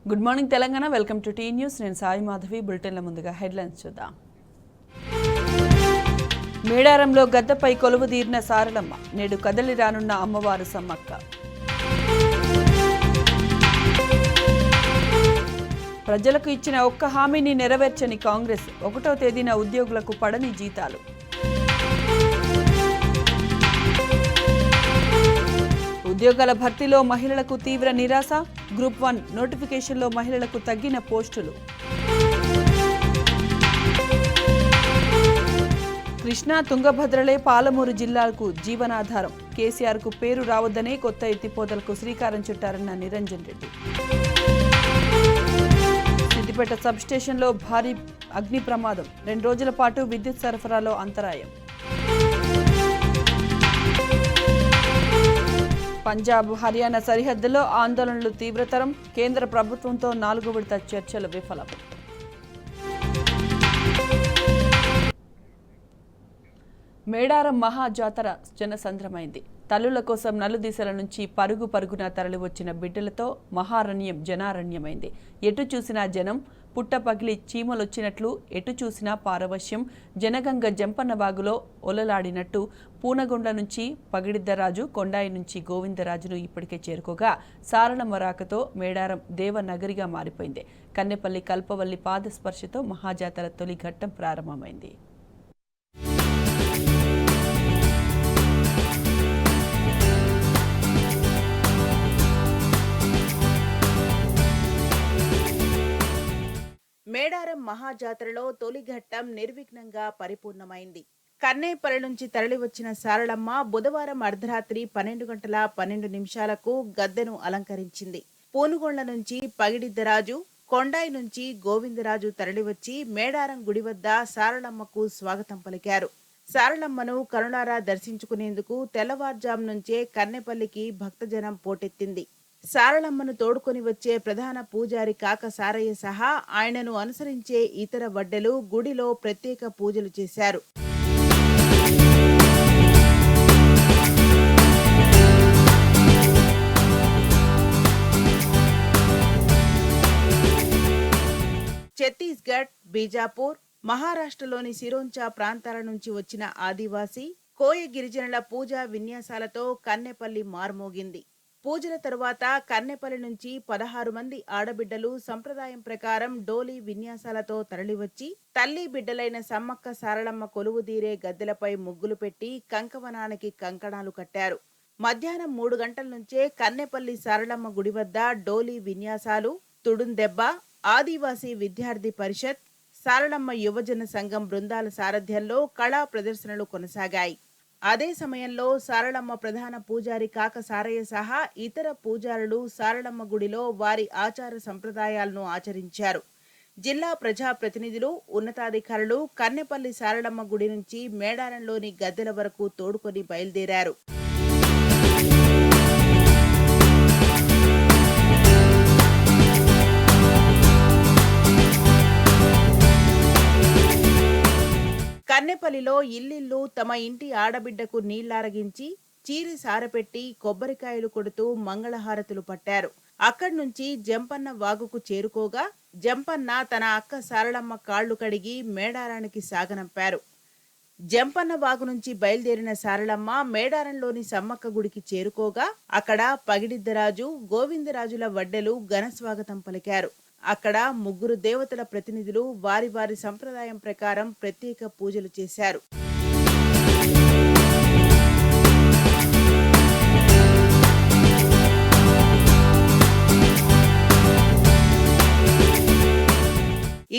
Good morning Telangana. Welcome to T News. నేను సాయి మాధవి. బులెటిన్ల ముందుగా headlines చూద్దాం. మేడారంలో గద్దపై కొలువుదీరిన సారలమ్మ, నేడు కదలి రానున్న అమ్మవారు సమ్మక్క. ప్రజలకు ఇచ్చిన ఒక్క హామీని నెరవేర్చని కాంగ్రెస్, 1వ తేదీన ఉద్యోగులకు పడని జీతాలు. ఉద్యోగాల భర్తీలో మహిళలకు తీవ్ర నిరాశ, గ్రూప్ 1 నోటిఫికేషన్లో మహిళలకు తగ్గిన పోస్టులు. కృష్ణా తుంగభద్రలే పాలమూరు జిల్లాలకు జీవనాధారం, కేసీఆర్కు పేరు రావద్దనే కొత్త ఎత్తిపోతలకు శ్రీకారం చుట్టారన్న నిరంజన్ రెడ్డి. సిద్దిపేట సబ్స్టేషన్లో భారీ అగ్ని ప్రమాదం, 2 రోజుల పాటు విద్యుత్ సరఫరాలో అంతరాయం. పంజాబ్ హర్యానా సరిహద్దులో ఆందోళనలు తీవ్రతరం, కేంద్ర ప్రభుత్వంతో 4వ విడత చర్చలు విఫలం. మేడారం మహాజాతర జనసంద్రమైంది. తల్లుల కోసం నలుదిశల నుంచి పరుగున తరలివచ్చిన బిడ్డలతో మహారణ్యం జనారణ్యమైంది. ఎటు చూసినా జనం, పుట్ట పగిలి చీమలొచ్చినట్లు ఎటు చూసినా పారవశ్యం. జనగంగ జంపన్నబాగులో ఒలలాడినట్టు పూనగొండ నుంచి పగిడిద్దరాజు, కొండాయి నుంచి గోవిందరాజును ఇప్పటికే చేరుకోగా సారలమ్మ రాకతో మేడారం దేవనగరిగా మారిపోయింది. కన్నెపల్లి కల్పవల్లి పాదస్పర్శతో మహాజాతర తొలి ఘట్టం ప్రారంభమైంది. మేడారం మహాజాతరలో తొలి ఘట్టం నిర్విఘ్నంగా పరిపూర్ణమైంది. కన్నేపల్లి నుంచి తరలివచ్చిన సారలమ్మ బుధవారం అర్ధరాత్రి 12 గంటల 12 నిమిషాలకు గద్దెను అలంకరించింది. పూనుగొండ నుంచి పగిడిద్దరాజు, కొండాయి నుంచి గోవిందరాజు తరలివచ్చి మేడారం గుడి వద్ద సారలమ్మకు స్వాగతం పలికారు. సారలమ్మను కరుణారా దర్శించుకునేందుకు తెల్లవారుజాము నుంచే కన్నెపల్లికి భక్తజనం పోటెత్తింది. సారలమ్మను తోడుకొని వచ్చే ప్రధాన పూజారి కాక సారయ్య సహా ఆయనను అనుసరించే ఇతర వడ్డెలు గుడిలో ప్రత్యేక పూజలు చేశారు. ఛత్తీస్గఢ్, బీజాపూర్, మహారాష్ట్రలోని సిరోంచా ప్రాంతాల నుంచి వచ్చిన ఆదివాసీ, కోయ గిరిజనుల పూజా విన్యాసాలతో కన్నెపల్లి మార్మోగింది. పూజల తరువాత కన్నెపల్లి నుంచి 16 మంది ఆడబిడ్డలు సంప్రదాయం ప్రకారం డోలీ విన్యాసాలతో తరలివచ్చి తల్లి బిడ్డలైన సమ్మక్క సారలమ్మ కొలువుదీరే గద్దెలపై ముగ్గులు పెట్టి కంకవనానికి కంకణాలు కట్టారు. మధ్యాహ్నం 3 గంటల నుంచే కన్నెపల్లి సారలమ్మ గుడి వద్ద డోలీ విన్యాసాలు, తుడుందెబ్బ, ఆదివాసీ విద్యార్థి పరిషత్, సారలమ్మ యువజన సంఘం బృందాల సారథ్యంలో కళా ప్రదర్శనలు కొనసాగాయి. అదే సమయంలో సారలమ్మ ప్రధాన పూజారి కాక సారయ్య సహా ఇతర పూజారులు సారలమ్మ గుడిలో వారి ఆచార సంప్రదాయాలను ఆచరించారు. జిల్లా ప్రజా ప్రతినిధులు, ఉన్నతాధికారులు కన్నెపల్లి సారలమ్మ గుడి నుంచి మేడారంలోని గద్దెల వరకు తోడుకొని బయలుదేరారు. కన్నెపల్లిలో ఇల్లిల్లు తమ ఇంటి ఆడబిడ్డకు నీళ్లారగించి చీరి సారపెట్టి కొబ్బరికాయలు కొడుతూ మంగళహారతులు పట్టారు. అక్కడి నుంచి జంపన్న వాగుకు చేరుకోగా జంపన్న తన అక్క సారలమ్మ కాళ్లు కడిగి మేడారానికి సాగనంపారు. జంపన్న వాగు నుంచి బయలుదేరిన సారలమ్మ మేడారంలోని సమ్మక్క గుడికి చేరుకోగా అక్కడ పగిడిద్దరాజు, గోవిందరాజుల వడ్డెలు ఘనస్వాగతం పలికారు. అక్కడ 3 దేవతల ప్రతినిధులు వారి వారి సంప్రదాయం ప్రకారం ప్రత్యేక పూజలు చేశారు.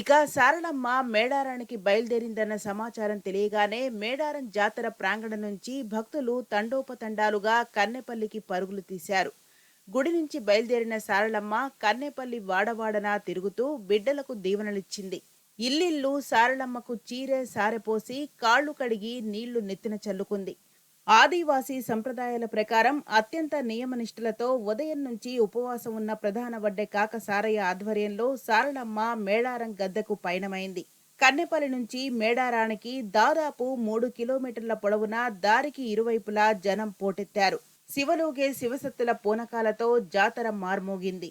ఇక సారలమ్మ మేడారానికి బయలుదేరిందన్న సమాచారం తెలియగానే మేడారం జాతర ప్రాంగణం నుంచి భక్తులు తండోపతండాలుగా కన్నెపల్లికి పరుగులు తీశారు. గుడి నుంచి బయలుదేరిన సారలమ్మ కన్నెపల్లి వాడవాడనా తిరుగుతూ బిడ్డలకు దీవెనలిచ్చింది. ఇల్లిల్లు సారలమ్మకు చీరె సారెపోసి కాళ్లు కడిగి నీళ్లు నెత్తిన చల్లుకుంది. ఆదివాసీ సంప్రదాయాల ప్రకారం అత్యంత నియమనిష్ఠులతో ఉదయం నుంచి ఉపవాసం ఉన్న ప్రధాన వడ్డె కాక సారయ్య ఆధ్వర్యంలో సారలమ్మ మేడారం గద్దెకు పయనమైంది. కన్నెపల్లి నుంచి మేడారానికి దాదాపు 3 కిలోమీటర్ల పొడవున దారికి ఇరువైపులా జనం పోటెత్తారు. శివలోగే శివసత్తుల పూనకాలతో జాతర మార్మోగింది.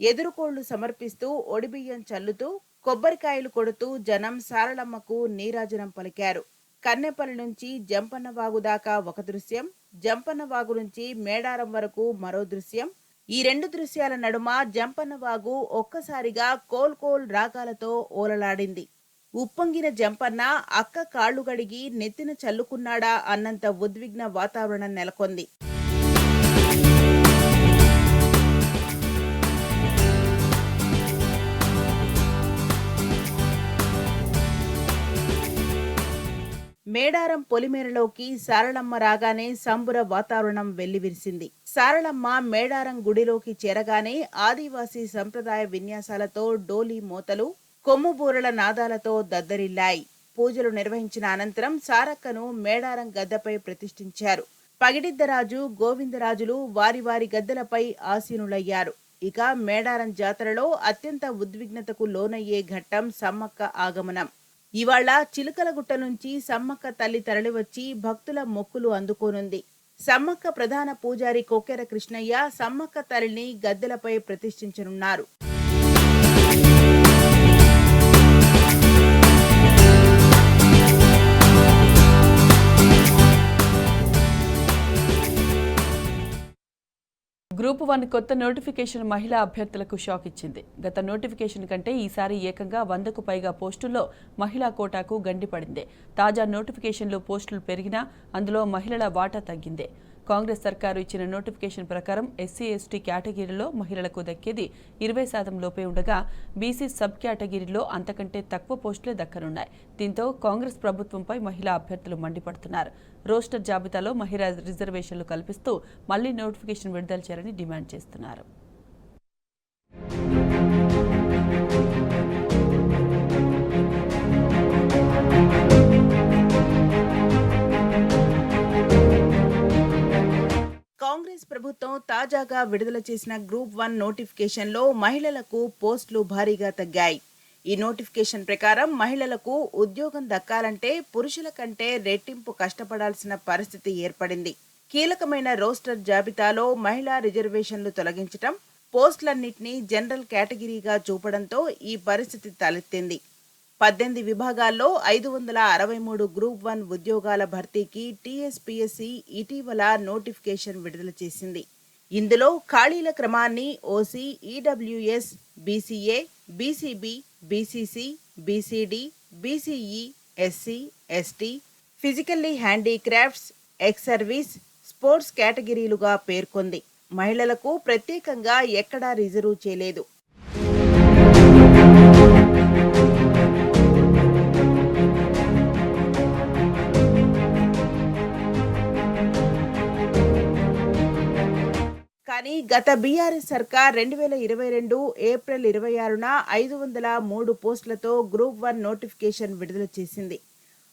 ఎదురుకోళ్లు సమర్పిస్తూ ఒడిబియ్యం చల్లుతూ కొబ్బరికాయలు కొడుతూ జనం సారళమ్మకు నీరాజనం పలికారు. కన్నెపల్లి నుంచి జంపన్నవాగు దాకా ఒక దృశ్యం, జంపన్నవాగు నుంచి మేడారం వరకు మరో దృశ్యం. ఈ రెండు దృశ్యాల నడుమ జంపన్నవాగు ఒక్కసారిగా కోల్ కోల్ రాగాలతో ఓలలాడింది. ఉప్పొంగిన జంపన్న అక్క కాళ్లు గడిగి నెత్తిన చల్లుకున్నాడా అన్నంత ఉద్విగ్న వాతావరణం నెలకొంది. మేడారం పొలిమేరలోకి సారళమ్మ రాగానే సంబుర వాతావరణం వెల్లివిరిసింది. సారళమ్మ మేడారం గుడిలోకి చేరగానే ఆదివాసీ సంప్రదాయ విన్యాసాలతో డోలీ మోతలు, కొమ్ముబూరల నాదాలతో దద్దరిల్లాయి. పూజలు నిర్వహించిన అనంతరం సారక్కను మేడారం గద్దెపై ప్రతిష్ఠించారు. పగిడిద్దరాజు, గోవిందరాజులు వారి వారి గద్దెలపై ఆసీనులయ్యారు. ఇక మేడారం జాతరలో అత్యంత ఉద్విగ్నతకు లోనయ్యే ఘట్టం సమ్మక్క ఆగమనం. ఇవాళ చిలుకలగుట్ట నుంచి సమ్మక్క తల్లి తరలివచ్చి భక్తుల మొక్కులు అందుకోనుంది. సమ్మక్క ప్రధాన పూజారి కొక్కెర కృష్ణయ్య సమ్మక్క తల్లిని గద్దెలపై ప్రతిష్ఠించనున్నారు. గ్రూప్ 1 కొత్త నోటిఫికేషన్ మహిళా అభ్యర్థులకు షాక్ ఇచ్చింది. గత నోటిఫికేషన్ కంటే ఈసారి ఏకంగా 100కు పైగా పోస్టుల్లో మహిళా కోటాకు గండి పడింది. తాజా నోటిఫికేషన్లో పోస్టులు పెరిగినా అందులో మహిళల వాటా తగ్గింది. కాంగ్రెస్ సర్కారు ఇచ్చిన నోటిఫికేషన్ ప్రకారం ఎస్సీ ఎస్టీ కేటగిరీలో మహిళలకు దక్కేది 20% లోపే ఉండగా బీసీ సబ్ కేటగిరీలో అంతకంటే తక్కువ పోస్టులే దక్కనున్నాయి. దీంతో కాంగ్రెస్ ప్రభుత్వంపై మహిళా అభ్యర్థులు మండిపడుతున్నారు. రోస్టర్ జాబితాలో మహిళా రిజర్వేషన్లు కల్పిస్తూ మళ్లీ నోటిఫికేషన్ విడుదల చేయాలని డిమాండ్ చేస్తున్నారు. కాంగ్రెస్ ప్రభుత్వం తాజాగా విడుదల చేసిన గ్రూప్ 1 నోటిఫికేషన్లో మహిళలకు పోస్టులు భారీగా తగ్గాయి. ఈ నోటిఫికేషన్ ప్రకారం మహిళలకు ఉద్యోగం దక్కాలంటే పురుషుల కంటే రెట్టింపు కష్టపడాల్సిన పరిస్థితి ఏర్పడింది. కీలకమైన రోస్టర్ జాబితాలో మహిళా రిజర్వేషన్లు తొలగించడం, పోస్టులన్నింటినీ జనరల్ కేటగిరీగా చూపడంతో ఈ పరిస్థితి తలెత్తింది. 18 విభాగాల్లో 563 గ్రూప్ 1 ఉద్యోగాల భర్తీకి టీఎస్పీఎస్సీ ఇటీవల నోటిఫికేషన్ విడుదల చేసింది. ఇందులో ఖాళీల క్రమాన్ని OC, EWS, BCA, BCB, BCC, BCD, BCE, SC, ST, physically handicrafts, ex service, sports కేటగిరీలుగా పేర్కొంది. మహిళలకు ప్రత్యేకంగా ఎక్కడా రిజర్వ్ చేయలేదు. కానీ గత బీఆర్ఎస్ సర్కార్ 2022 ఏప్రిల్ 26న 503 పోస్టులతో గ్రూప్ 1 నోటిఫికేషన్ విడుదల చేసింది.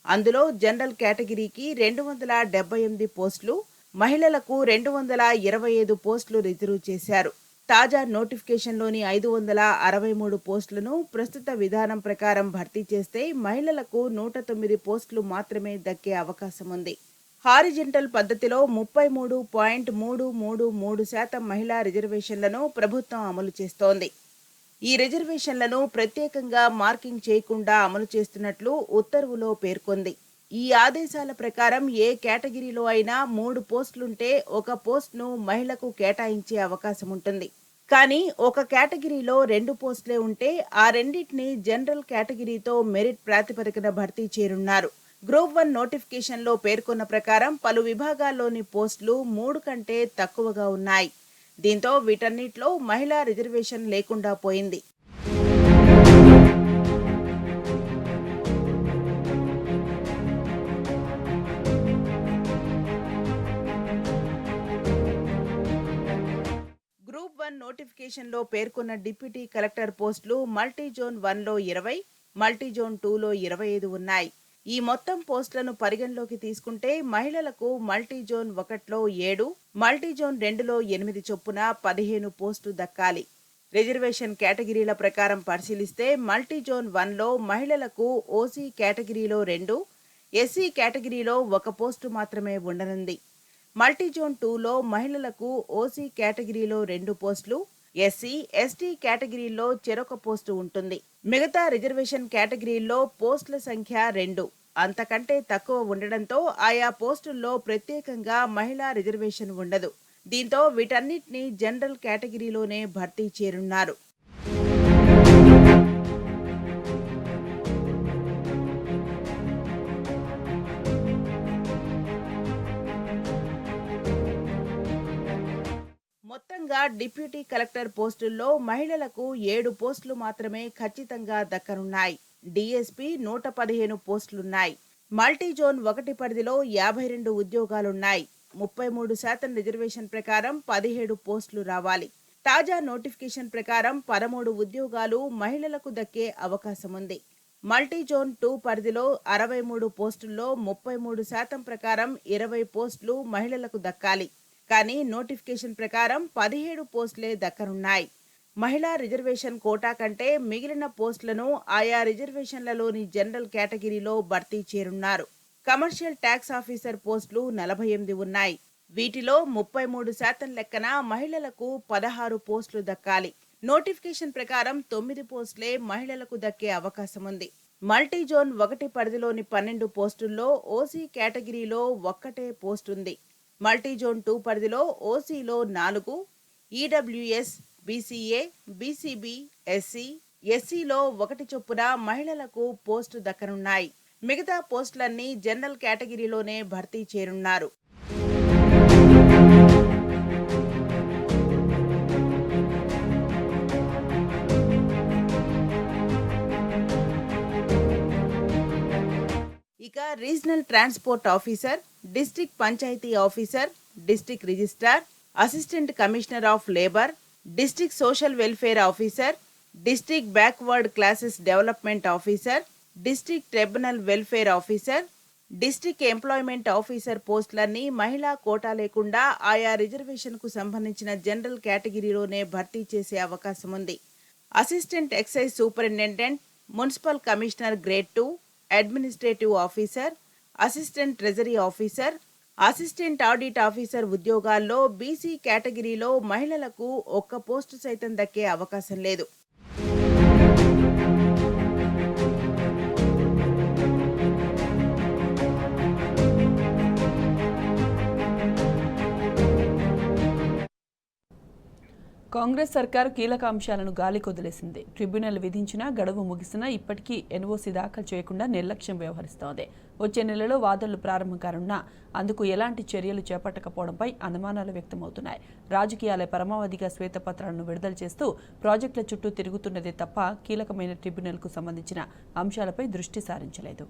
అందులో జనరల్ కేటగిరీకి 278 పోస్టులు, మహిళలకు 225 పోస్టులు రిజర్వ్ చేశారు. తాజా నోటిఫికేషన్లోని 563 పోస్టులను ప్రస్తుత విధానం ప్రకారం భర్తీ చేస్తే మహిళలకు 109 పోస్టులు మాత్రమే దక్కే అవకాశం ఉంది. హారిజెంటల్ పద్ధతిలో 33.333% మహిళా రిజర్వేషన్లను ప్రభుత్వం అమలు చేస్తోంది. ఈ రిజర్వేషన్లను ప్రత్యేకంగా మార్కింగ్ చేయకుండా అమలు చేస్తున్నట్లు ఉత్తర్వులో పేర్కొంది. ఈ ఆదేశాల ప్రకారం ఏ కేటగిరీలో అయినా 3 పోస్టులుంటే ఒక పోస్టును మహిళకు కేటాయించే అవకాశం ఉంటుంది. కానీ ఒక కేటగిరీలో 2 పోస్టులే ఉంటే ఆ రెండింటిని జనరల్ కేటగిరీతో మెరిట్ ప్రాతిపదికన భర్తీ చేయనున్నారు. గ్రూప్ 1 నోటిఫికేషన్లో పేర్కొన్న ప్రకారం పలు విభాగాల్లోని పోస్టులు 3 కంటే తక్కువగా ఉన్నాయి. దీంతో వీటన్నిటిలో మహిళా రిజర్వేషన్ లేకుండా పోయింది. గ్రూప్ 1 నోటిఫికేషన్లో పేర్కొన్న డిప్యూటీ కలెక్టర్ పోస్టులు మల్టీజోన్ 1లో 20, మల్టీజోన్ 2లో 25 ఉన్నాయి. ఈ మొత్తం పోస్టులను పరిగణలోకి తీసుకుంటే మహిళలకు మల్టీజోన్ 1లో 7, మల్టీజోన్ 2లో 8 చొప్పున 15 పోస్టు దక్కాలి. రిజర్వేషన్ కేటగిరీల ప్రకారం పరిశీలిస్తే మల్టీజోన్ 1లో మహిళలకు ఓసీ కేటగిరీలో 2, ఎస్సీ కేటగిరీలో 1 పోస్టు మాత్రమే ఉండనుంది. మల్టీజోన్ 2లో మహిళలకు ఓసీ కేటగిరీలో 2 పోస్టులు, ఎస్సీ, ఎస్టీ కేటగిరీల్లో చెరొక పోస్టు ఉంటుంది. మిగతా రిజర్వేషన్ కేటగిరీల్లో పోస్టుల సంఖ్య 2 అంతకంటే తక్కువ ఉండడంతో ఆయా పోస్టుల్లో ప్రత్యేకంగా మహిళా రిజర్వేషన్ ఉండదు. దీంతో వీటన్నిటిని జనరల్ కేటగిరీలోనే భర్తీ చేయనున్నారు. మొత్తంగా డిప్యూటీ కలెక్టర్ పోస్టుల్లో మహిళలకు 7 పోస్టులు మాత్రమే ఖచ్చితంగా దక్కనున్నాయి. డీఎస్పీ 115 పోస్టులున్నాయి. మల్టీజోన్ 1 పరిధిలో 52 ఉద్యోగాలున్నాయి. 33% రిజర్వేషన్ ప్రకారం 17 పోస్టులు రావాలి. తాజా నోటిఫికేషన్ ప్రకారం 13 ఉద్యోగాలు మహిళలకు దక్కే అవకాశముంది. మల్టీజోన్ 2 పరిధిలో 63 పోస్టుల్లో 33% ప్రకారం 20 పోస్టులు మహిళలకు దక్కాలి. కానీ నోటిఫికేషన్ ప్రకారం 17 పోస్టులే దక్కనున్నాయి. మహిళా రిజర్వేషన్ కోటా కంటే మిగిలిన పోస్టులను ఆయా రిజర్వేషన్లలోని జనరల్ కేటగిరీలో భర్తీ చేయనున్నారు. కమర్షియల్ ట్యాక్స్ ఆఫీసర్ పోస్టులు 48 ఉన్నాయి. వీటిలో 33% లెక్కన మహిళలకు 16 పోస్టులు దక్కాలి. నోటిఫికేషన్ ప్రకారం 9 పోస్టులే మహిళలకు దక్కే అవకాశముంది. మల్టీజోన్ 1 పరిధిలోని 12 పోస్టుల్లో ఓసీ కేటగిరీలో ఒక్కటే పోస్టుంది. మల్టీజోన్ 2 పరిధిలో ఓసీలో 4, ఈడబ్ల్యూఎస్, బీసీఏ, బీసీబీ, ఎస్సీ, ఎస్సీలో 1 చొప్పున మహిళలకు పోస్టు దక్కనున్నాయి. మిగతా పోస్టులన్నీ జనరల్ కేటగిరీలోనే భర్తీ చేయనున్నారు. ఇక regional transport officer, district panchayat officer, district registrar, assistant commissioner of labour, district social welfare officer, district backward classes development officer, district tribunal welfare officer, district employment officer పోస్టులన్నీ మహిళా quota లేకుండా ఆయా రిజర్వేషన్కు సంబంధించిన జనరల్ కేటగిరీలోనే భర్తీ చేసే అవకాశం ఉంది. Assistant excise superintendent, municipal commissioner grade 2, administrative officer, assistant treasury officer, assistant audit officer ఉద్యోగాల్లో బీసీ కేటగిరీలో మహిళలకు ఒక్క పోస్టు సైతం దక్కే అవకాశం లేదు. కాంగ్రెస్ సర్కారు కీలక అంశాలను గాలికొదిలేసింది. ట్రిబ్యునల్ విధించినా గడువు ముగిసినా ఇప్పటికీ ఎన్ఓసీ దాఖలు చేయకుండా నిర్లక్ష్యం వ్యవహరిస్తోంది. వచ్చే నెలలో వాదనలు ప్రారంభం కానున్నా అందుకు ఎలాంటి చర్యలు చేపట్టకపోవడంపై అనుమానాలు వ్యక్తమవుతున్నాయి. రాజకీయాలే పరమావధిగా శ్వేతపత్రాలను విడుదల చేస్తూ ప్రాజెక్టుల చుట్టూ తిరుగుతున్నదే తప్ప కీలకమైన ట్రిబ్యునల్కు సంబంధించిన అంశాలపై దృష్టి సారించలేదు.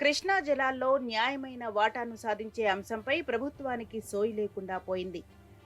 కృష్ణా జలాల్లో న్యాయమైన వాటాను సాధించే అంశంపై ప్రభుత్వానికి సోయి లేకుండా పోయింది.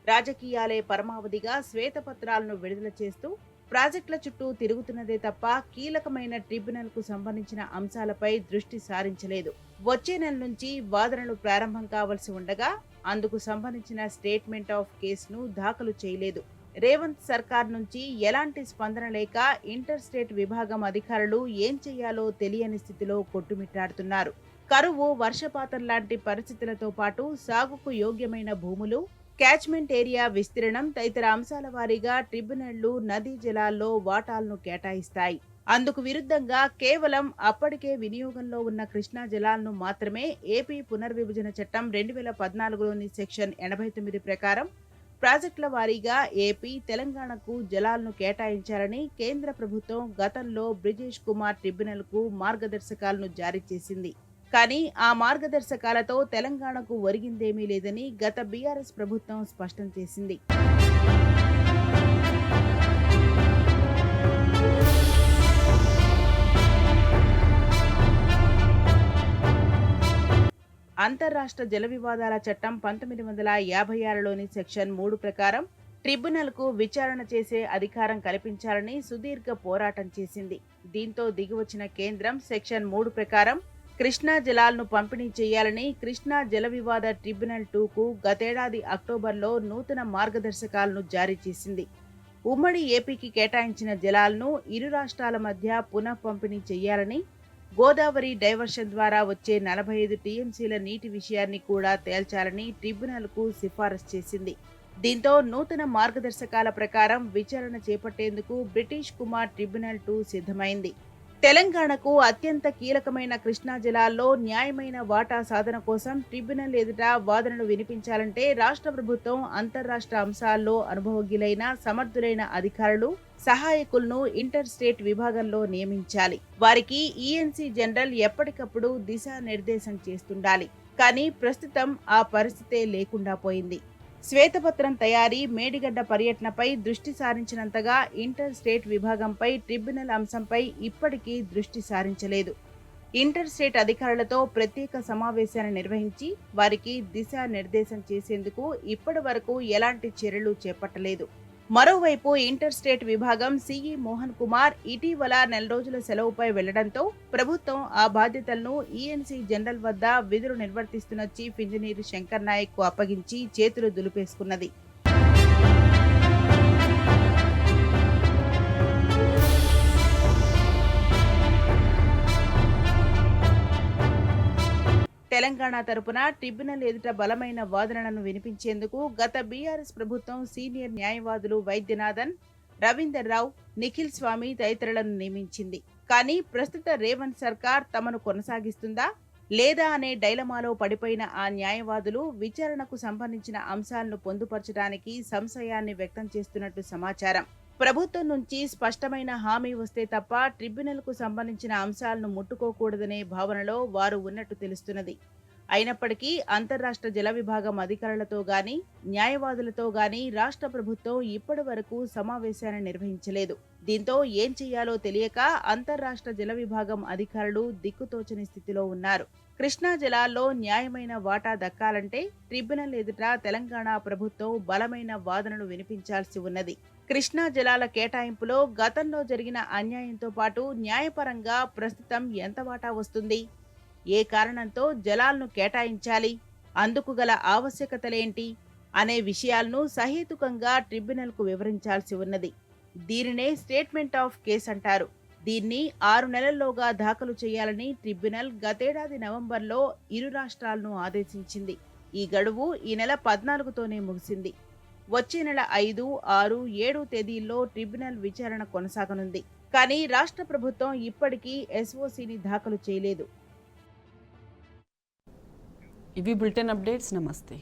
రాజకీయాలే పరమావధిగా శ్వేతపత్రాలను విడుదల చేస్తూ ప్రాజెక్టుల చుట్టూ తిరుగుతున్నదే తప్ప కీలకమైన ట్రిబ్యునల్కు సంబంధించిన అంశాలపై దృష్టి సారించలేదు. వచ్చే నెల నుంచి వాదనలు ప్రారంభం కావలసి ఉండగా అందుకు సంబంధించిన స్టేట్మెంట్ ఆఫ్ కేసును దాఖలు చేయలేదు. రేవంత్ సర్కార్ నుంచి ఎలాంటి స్పందన లేక ఇంటర్ స్టేట్ విభాగం అధికారులు ఏం చేయాలో తెలియని స్థితిలో కొట్టుమిట్టాడుతున్నారు. కరువు, వర్షపాతం లాంటి పరిస్థితులతో పాటు సాగుకు యోగ్యమైన భూములు, క్యాచ్మెంట్ ఏరియా విస్తీర్ణం తదితర అంశాల వారీగా ట్రిబ్యునళ్లు నదీ జలాల్లో వాటాలను కేటాయిస్తాయి. అందుకు విరుద్ధంగా కేవలం అప్పటికే వినియోగంలో ఉన్న కృష్ణా జలాలను మాత్రమే ఏపీ పునర్విభజన చట్టం 2014లోని సెక్షన్ 89 ప్రకారం ప్రాజెక్టుల వారీగా ఏపీ, తెలంగాణకు జలాలను కేటాయించాలని కేంద్ర ప్రభుత్వం గతంలో బ్రిజేష్ కుమార్ ట్రిబ్యునల్కు మార్గదర్శకాలను జారీ చేసింది. కానీ ఆ మార్గదర్శకాలతో తెలంగాణకు ఒరిగిందేమీ లేదని గత బీఆర్ఎస్ ప్రభుత్వం స్పష్టం చేసింది. అంతర్రాష్ట్ర జల వివాదాల చట్టం 1956లోని సెక్షన్ 3 ప్రకారం ట్రిబ్యునల్కు విచారణ చేసే అధికారం కల్పించాలని సుదీర్ఘ పోరాటం చేసింది. దీంతో దిగివచ్చిన కేంద్రం సెక్షన్ 3 ప్రకారం కృష్ణా జలాలను పంపిణీ చేయాలని కృష్ణా జల వివాద ట్రిబ్యునల్ 2కు గతేడాది అక్టోబర్లో నూతన మార్గదర్శకాలను జారీ చేసింది. ఉమ్మడి ఏపీకి కేటాయించిన జలాలను ఇరు రాష్ట్రాల మధ్య పునః పంపిణీ చేయాలని, గోదావరి డైవర్షన్ ద్వారా వచ్చే 45 టీఎంసీల నీటి విషయాన్ని కూడా తేల్చాలని ట్రిబ్యునల్కు సిఫారసు చేసింది. దీంతో నూతన మార్గదర్శకాల ప్రకారం విచారణ చేపట్టేందుకు బ్రిటిష్ కుమార్ ట్రిబ్యునల్ 2 సిద్ధమైంది. తెలంగాణకు అత్యంత కీలకమైన కృష్ణా జలాల్లో న్యాయమైన వాటా సాధన కోసం ట్రిబ్యునల్ ఎదుట వాదనలు వినిపించాలంటే రాష్ట్ర ప్రభుత్వం అంతర్రాష్ట్ర అంశాల్లో అనుభవజ్ఞులైన సమర్థులైన అధికారులు, సహాయకులను ఇంటర్ స్టేట్ విభాగంలో నియమించాలి. వారికి ఈఎన్సీ జనరల్ ఎప్పటికప్పుడు దిశానిర్దేశం చేస్తుండాలి. కానీ ప్రస్తుతం ఆ పరిస్థితే లేకుండా పోయింది. శ్వేతపత్రం తయారీ, మేడిగడ్డ పర్యటనపై దృష్టి సారించినంతగా ఇంటర్ స్టేట్ విభాగంపై, ట్రిబ్యునల్ అంశంపై ఇప్పటికీ దృష్టి సారించలేదు. ఇంటర్ స్టేట్ అధికారులతో ప్రత్యేక సమావేశాన్ని నిర్వహించి వారికి దిశానిర్దేశం చేసేందుకు ఇప్పటి వరకు ఎలాంటి చర్యలు చేపట్టలేదు. మరోవైపు ఇంటర్ స్టేట్ విభాగం సిఈ మోహన్ కుమార్ ఇటీవల 4 రోజుల సెలవుపై వెళ్లడంతో ప్రభుత్వం ఆ బాధ్యతలను ఈఎన్సీ జనరల్ వద్ద విధులు నిర్వర్తిస్తున్న చీఫ్ ఇంజనీర్ శంకర్ నాయక్ కు అప్పగించి చేతులు దులిపేసుకున్నది. తెలంగాణ తరపున ట్రిబ్యునల్ ఎదుట బలమైన వాదనలను వినిపించేందుకు గత బీఆర్ఎస్ ప్రభుత్వం సీనియర్ న్యాయవాదులు వైద్యనాథన్, రవీందర్ రావు, నిఖిల్ స్వామి తదితరులను నియమించింది. కానీ ప్రస్తుత రేవంత్ సర్కార్ తమను కొనసాగిస్తుందా లేదా అనే డైలమాలో పడిపోయిన ఆ న్యాయవాదులు విచారణకు సంబంధించిన అంశాలను పొందుపరచడానికి సంశయాన్ని వ్యక్తం చేస్తున్నట్టు సమాచారం. ప్రభుత్వం నుంచి స్పష్టమైన హామీ వస్తే తప్ప ట్రిబ్యునల్కు సంబంధించిన అంశాలను ముట్టుకోకూడదనే భావనలో వారు ఉన్నట్టు తెలుస్తున్నది. అయినప్పటికీ అంతర్రాష్ట్ర జల విభాగం అధికారులతో గాని, న్యాయవాదులతో గాని రాష్ట్ర ప్రభుత్వం ఇప్పటి వరకు సమావేశాన్ని నిర్వహించలేదు. దీంతో ఏం చేయాలో తెలియక అంతర్రాష్ట్ర జల విభాగం అధికారులు దిక్కుతోచని స్థితిలో ఉన్నారు. కృష్ణా జలాల్లో న్యాయమైన వాటా దక్కాలంటే ట్రిబ్యునల్ ఎదుట తెలంగాణ ప్రభుత్వం బలమైన వాదనలు వినిపించాల్సి ఉన్నది. కృష్ణా జలాల కేటాయింపులో గతంలో జరిగిన అన్యాయంతో పాటు న్యాయపరంగా ప్రస్తుతం ఎంత వాటా వస్తుంది, ఏ కారణంతో జలాలను కేటాయించాలి, అందుకు గల ఆవశ్యకతలేంటి అనే విషయాలను సహేతుకంగా ట్రిబ్యునల్కు వివరించాల్సి ఉన్నది. దీనినే స్టేట్మెంట్ ఆఫ్ కేస్ అంటారు. దీన్ని 6 నెలల్లోగా దాఖలు చేయాలని ట్రిబ్యునల్ గతేడాది నవంబర్లో ఇరు రాష్ట్రాలను ఆదేశించింది. ఈ గడువు ఈ నెల 14తోనే ముగిసింది. వచ్చే నెల 5, 6, 7 తేదీల్లో ట్రిబ్యునల్ విచారణ కొనసాగనుంది. కానీ రాష్ట్ర ప్రభుత్వం ఇప్పటికీ ఎస్ఓసిని దాఖలు చేయలేదు. ఇవి బులెటిన్ అప్డేట్స్. నమస్తే.